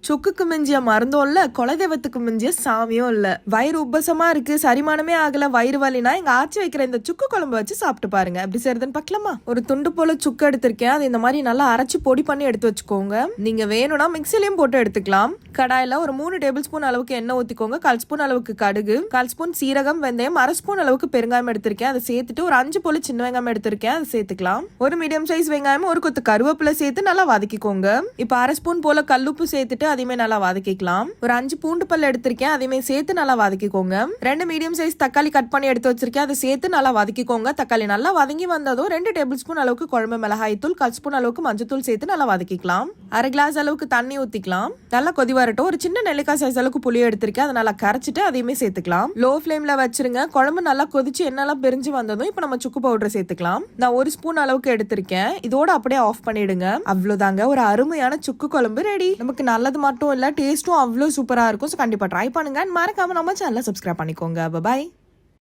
சுக்குக்கு மிஞ்சிய மருந்தும் இல்ல, குலதெய்வத்துக்கு மிஞ்சிய சாமியும் இல்ல. வயிறு உப்பசமா இருக்கு, சரிமானமே ஆகல, வயிறு வலினா எங்க ஆச்சி வைக்கிற இந்த சுக்கு குழம்பு வச்சு சாப்பிட்டு பாருங்க. எப்படி செய்யறதுன்னு பார்க்கலாமா? ஒரு துண்டு போல சுக்கு எடுத்திருக்கேன். அது இந்த மாதிரி நல்லா அரைச்சு பொடி பண்ணி எடுத்து வச்சுக்கோங்க. நீங்க வேணும்னா மிக்சிலையும் போட்டு எடுத்துக்கலாம். கடாயில ஒரு 3 டேபிள் ஸ்பூன் அளவுக்கு எண்ணெய் ஊத்திக்கோங்க. 1/4 ஸ்பூன் அளவுக்கு கடுகு, 1/4 ஸ்பூன் சீரகம், வெந்தயம், 1/2 ஸ்பூன் அளவுக்கு பெருங்காயம் எடுத்திருக்கேன். அதை சேர்த்துட்டு ஒரு 5 போல சின்ன வெங்காயம் எடுத்திருக்கேன். அதை சேர்த்துக்கலாம். ஒரு மீடியம் சைஸ் வெங்காயம், ஒரு கொத்து கருவேப்பிலை சேர்த்து நல்லா வதக்கிக்கோங்க. இப்ப 1/2 ஸ்பூன் போல கல்லுப்பு சேர்த்துட்டு அதையுமே நல்லா வதக்கிக்கலாம். ஒரு 5 பூண்டு பல் எடுத்திருக்கேன். அதையுமே சேர்த்து நல்லா வதக்கிக்கோங்க. 2 மீடியம் சைஸ் தக்காளி கட் பண்ணி எடுத்து வச்சிருக்கேன். அதை சேர்த்து நல்லா வதக்கிக்கோங்க. தக்காளி நல்லா வதங்கி வந்ததும் 2 டேபிள் ஸ்பூன் அளவுக்கு குழம்பு மிளகாய் தூள், 1/4 ஸ்பூன் அளவுக்கு மஞ்சத்தூள் சேர்த்து நல்லா வதக்கிக்கலாம். 1/2 கிளாஸ் அளவுக்கு தண்ணி ஊத்திக்கலாம். நல்லா கொதி வரட்டும். ஒரு சின்ன நெல்லிக்காய் சைஸ் அளவுக்கு புளி எடுத்திருக்கேன். அதை நல்லா கரைச்சிட்டு அதையுமே சேர்த்துக்கலாம். லோ ஃபிளேம்ல வச்சிருங்க. குழம்பு நல்லா கொதிச்சு எண்ணெல்லாம் பிரிஞ்சு வந்ததும் இப்ப நம்ம சுக்கு பவுடர் சேர்த்துக்கலாம். நான் 1 ஸ்பூன் அளவுக்கு எடுத்திருக்கேன். இதோட அப்படியே ஆஃப் பண்ணிடுங்க. அவ்வளவுதாங்க, ஒரு அருமையான சுக்கு குழம்பு ரெடி. நமக்கு நல்லது மட்டும் இல்ல, டேஸ்டும் அவ்வளவு சூப்பரா இருக்கும். கண்டிப்பா ட்ரை பண்ணுங்க. மறக்காம நம்ம சேனலை சப்ஸ்கிரைப் பண்ணிக்கோங்க. பை.